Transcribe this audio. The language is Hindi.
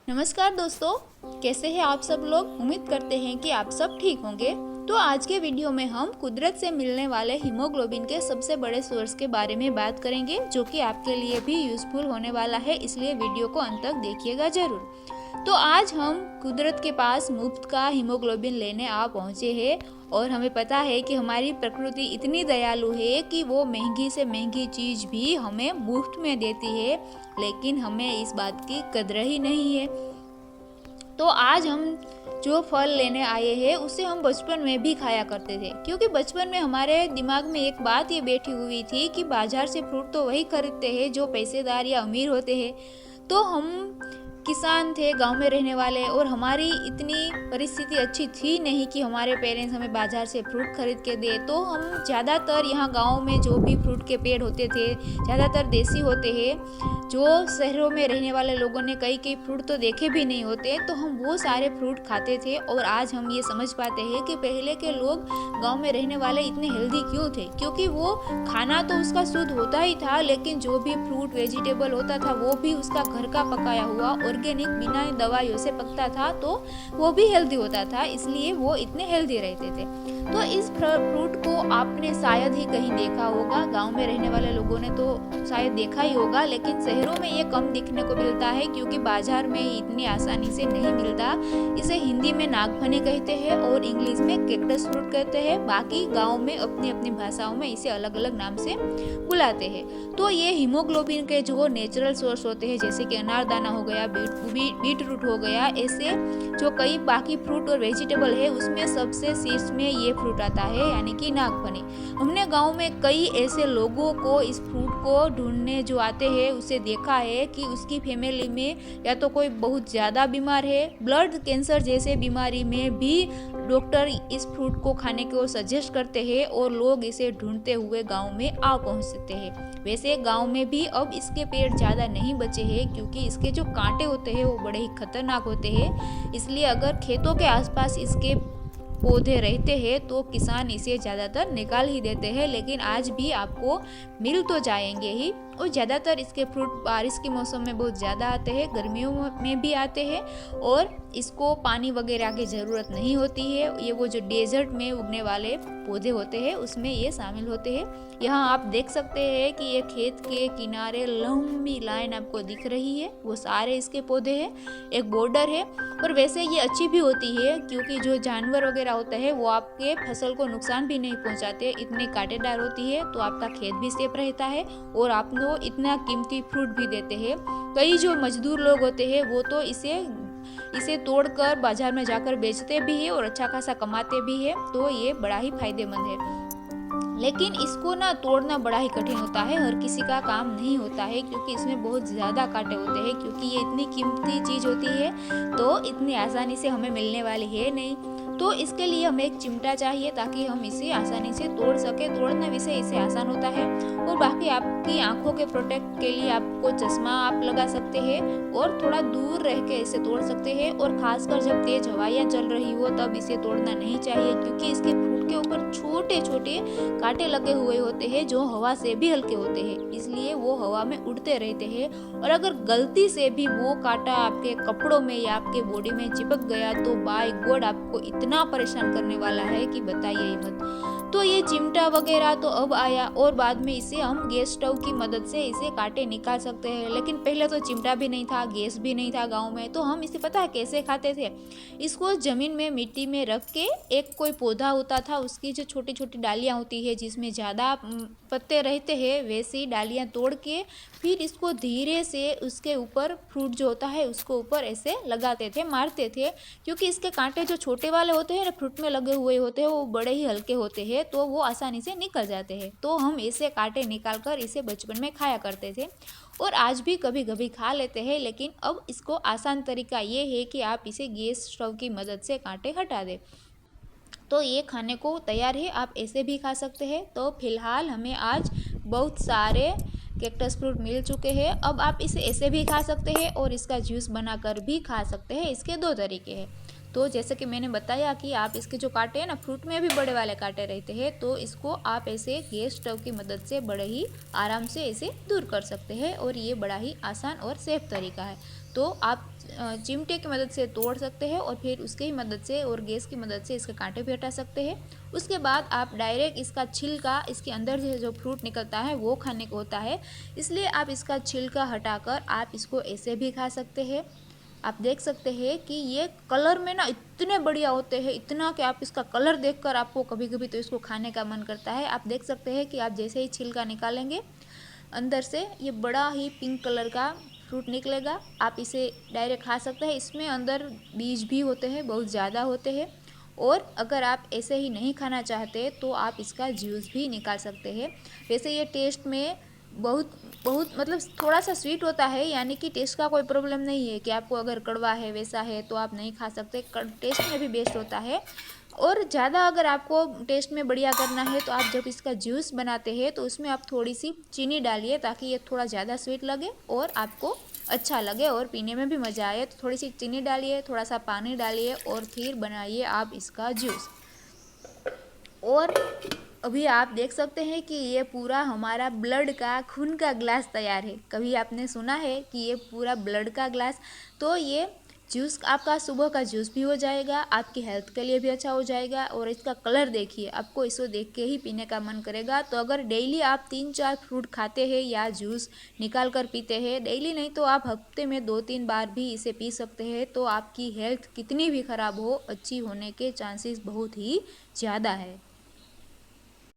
नमस्कार दोस्तों, कैसे हैं आप सब लोग। उम्मीद करते हैं कि आप सब ठीक होंगे। तो आज के वीडियो में हम कुदरत से मिलने वाले हीमोग्लोबिन के सबसे बड़े सोर्स के बारे में बात करेंगे, जो कि आपके लिए भी यूजफुल होने वाला है, इसलिए वीडियो को अंत तक देखिएगा जरूर। तो आज हम कुदरत के पास मुफ्त का हीमोग्लोबिन लेने आ पहुँचे हैं और हमें पता है कि हमारी प्रकृति इतनी दयालु है कि वो महंगी से महंगी चीज़ भी हमें मुफ्त में देती है, लेकिन हमें इस बात की कदर ही नहीं है। तो आज हम जो फल लेने आए हैं उसे हम बचपन में भी खाया करते थे, क्योंकि बचपन में हमारे दिमाग में एक बात ये बैठी हुई थी कि बाजार से फ्रूट तो वही खरीदते हैं जो पैसेदार या अमीर होते हैं। तो हम किसान थे, गांव में रहने वाले, और हमारी इतनी परिस्थिति अच्छी थी नहीं कि हमारे पेरेंट्स हमें बाजार से फ्रूट खरीद के दे। तो हम ज़्यादातर यहाँ गांव में जो भी फ्रूट के पेड़ होते थे ज़्यादातर देसी होते हैं, जो शहरों में रहने वाले लोगों ने कई फ्रूट तो देखे भी नहीं होते, तो हम वो सारे फ्रूट खाते थे। और आज हम ये समझ पाते हैं कि पहले के लोग गांव में रहने वाले इतने हेल्दी क्यों थे, क्योंकि वो खाना तो उसका शुद्ध होता ही था, लेकिन जो भी फ्रूट वेजिटेबल होता था वो भी उसका घर का पकाया हुआ ऑर्गेनिक बिना दवाइयों से पकता था, तो वो भी हेल्दी होता था, इसलिए वो इतने हेल्दी रहते थे। तो इस फ्रूट को आपने शायद ही कहीं देखा होगा, गांव में रहने वाले लोगों ने तो शायद देखा ही होगा, लेकिन शहरों में ये कम दिखने को मिलता है क्योंकि बाजार में इतनी आसानी से नहीं मिलता। इसे हिंदी में नागफनी कहते हैं और इंग्लिश में कैक्टस फ्रूट कहते हैं। बाकी गांव में अपनी अपनी भाषाओं में इसे अलग अलग नाम से बुलाते हैं। तो ये हीमोग्लोबिन के जो नेचुरल सोर्स होते हैं, जैसे कि अनारदाना हो गया, बीट रूट हो गया, ऐसे जो कई बाकी फ्रूट और वेजिटेबल है उसमें सबसे शीर्ष में ये फ्रूट आता है, यानी कि नागफनी। हमने गांव में कई ऐसे लोगों को इस फ्रूट को ढूंढने जो आते हैं उसे देखा है कि उसकी फैमिली में या तो कोई बहुत ज़्यादा बीमार है, ब्लड कैंसर जैसे बीमारी में भी डॉक्टर इस फ्रूट को खाने को सजेस्ट करते हैं और लोग इसे ढूंढते हुए गांव में आ पहुंचते हैं। वैसे गांव में भी अब इसके पेड़ ज़्यादा नहीं बचे हैं, क्योंकि इसके जो कांटे होते हैं वो बड़े ही खतरनाक होते हैं, इसलिए अगर खेतों के आसपास इसके पौधे रहते हैं तो किसान इसे ज़्यादातर निकाल ही देते हैं, लेकिन आज भी आपको मिल तो जाएंगे ही। और ज़्यादातर इसके फ्रूट बारिश के मौसम में बहुत ज़्यादा आते हैं, गर्मियों में भी आते हैं, और इसको पानी वगैरह की ज़रूरत नहीं होती है। ये वो जो डेजर्ट में उगने वाले पौधे होते हैं उसमें ये शामिल होते हैं। यहाँ आप देख सकते हैं कि ये खेत के किनारे लंबी लाइन आपको दिख रही है, वो सारे इसके पौधे हैं, एक बॉर्डर है। और वैसे ये अच्छी भी होती है क्योंकि जो जानवर वगैरह होता है वो आपके फसल को नुकसान भी नहीं पहुँचाते, इतने कांटेदार होती है, तो आपका खेत भी सेफ रहता है और आपको इतना कीमती फ्रूट भी देते हैं। कई जो मजदूर लोग होते हैं वो तो इसे तोड़कर बाजार में जाकर बेचते भी है और अच्छा खासा कमाते भी है, तो ये बड़ा ही फायदेमंद है। लेकिन इसको ना तोड़ना बड़ा ही कठिन होता है, हर किसी का काम नहीं होता है, क्योंकि इसमें बहुत ज़्यादा कांटे होते हैं, क्योंकि ये इतनी कीमती चीज़ होती है तो इतनी आसानी से हमें मिलने वाली है नहीं। तो इसके लिए हमें एक चिमटा चाहिए ताकि हम इसे आसानी से तोड़ सके। तोड़ना वैसे इसे आसान होता है, और बाकी आपकी आंखों के प्रोटेक्ट के लिए आपको चश्मा आप लगा सकते हैं और थोड़ा दूर रह के इसे तोड़ सकते हैं। और खासकर जब तेज हवाइयाँ चल रही हो तब इसे तोड़ना नहीं चाहिए, क्योंकि इसके फ्रूट के ऊपर छोटे छोटे कांटे लगे हुए होते हैं जो हवा से भी हल्के होते हैं, इसलिए वो हवा में उड़ते रहते हैं। और अगर गलती से भी वो कांटा आपके कपड़ों में या आपके बॉडी में चिपक गया तो बाय गॉड आपको इतना परेशान करने वाला है कि बताइए ही मत। तो ये चिमटा वगैरह तो अब आया, और बाद में इसे हम गैस स्टोव की मदद से इसे कांटे निकाल सकते हैं। लेकिन पहले तो चिमटा भी नहीं था, गैस भी नहीं था गाँव में, तो हम इसे पता है कैसे खाते थे। इसको जमीन में मिट्टी में रख के, एक कोई पौधा होता था उसकी जो छोटी छोटी डालियाँ होती है जिसमें ज़्यादा पत्ते रहते हैं, वैसी डालियाँ तोड़ के फिर इसको धीरे से उसके ऊपर फ्रूट जो होता है उसको ऊपर ऐसे लगाते थे, मारते थे, क्योंकि इसके कांटे जो छोटे वाले होते हैं ना फ्रूट में लगे हुए होते हैं वो बड़े ही हल्के होते हैं, तो वो आसानी से निकल जाते हैं। तो हम ऐसे कांटे निकाल कर इसे बचपन में खाया करते थे और आज भी कभी कभी खा लेते हैं। लेकिन अब इसको आसान तरीका ये है कि आप इसे गैस स्टोव की मदद से कांटे हटा दें। तो ये खाने को तैयार है, आप ऐसे भी खा सकते हैं। तो फिलहाल हमें आज बहुत सारे कैक्टस फ्रूट मिल चुके हैं। अब आप इसे ऐसे भी खा सकते हैं और इसका जूस बनाकर भी खा सकते हैं। इसके दो तरीके हैं। तो जैसे कि मैंने बताया कि आप इसके जो कांटे हैं ना, फ्रूट में भी बड़े वाले कांटे रहते हैं, तो इसको आप ऐसे गैस स्टोव की मदद से बड़े ही आराम से इसे दूर कर सकते हैं, और ये बड़ा ही आसान और सेफ तरीका है। तो आप चिमटे की मदद से तोड़ सकते हैं और फिर उसके ही मदद से और गैस की मदद से इसके कांटे भी हटा सकते हैं। उसके बाद आप डायरेक्ट इसका छिलका, इसके अंदर से जो फ्रूट निकलता है वो खाने को होता है, इसलिए आप इसका छिलका हटाकर आप इसको ऐसे भी खा सकते हैं। आप देख सकते हैं कि ये कलर में ना इतने बढ़िया होते हैं, इतना कि आप इसका कलर देखकर आपको कभी कभी तो इसको खाने का मन करता है। आप देख सकते हैं कि आप जैसे ही छिलका निकालेंगे अंदर से ये बड़ा ही पिंक कलर का फ्रूट निकलेगा। आप इसे डायरेक्ट खा सकते हैं। इसमें अंदर बीज भी होते हैं, बहुत ज़्यादा होते हैं। और अगर आप ऐसे ही नहीं खाना चाहते तो आप इसका जूस भी निकाल सकते हैं। वैसे ये टेस्ट में बहुत बहुत मतलब थोड़ा सा स्वीट होता है, यानी कि टेस्ट का कोई प्रॉब्लम नहीं है कि आपको अगर कड़वा है वैसा है तो आप नहीं खा सकते, टेस्ट में भी बेस्ट होता है। और ज़्यादा अगर आपको टेस्ट में बढ़िया करना है तो आप जब इसका जूस बनाते हैं तो उसमें आप थोड़ी सी चीनी डालिए ताकि ये थोड़ा ज़्यादा स्वीट लगे और आपको अच्छा लगे और पीने में भी मज़ा आए। तो थोड़ी सी चीनी डालिए, थोड़ा सा पानी डालिए और फिर बनाइए आप इसका जूस। और अभी आप देख सकते हैं कि ये पूरा हमारा ब्लड का, खून का ग्लास तैयार है। कभी आपने सुना है कि ये पूरा ब्लड का ग्लास? तो ये जूस आपका सुबह का जूस भी हो जाएगा, आपकी हेल्थ के लिए भी अच्छा हो जाएगा। और इसका कलर देखिए, आपको इसको देख के ही पीने का मन करेगा। तो अगर डेली आप 3-4 फ्रूट खाते हैं या जूस निकाल कर पीते हैं, डेली नहीं तो आप हफ्ते में 2-3 बार भी इसे पी सकते हैं, तो आपकी हेल्थ कितनी भी ख़राब हो, अच्छी होने के चांसेस बहुत ही ज़्यादा है।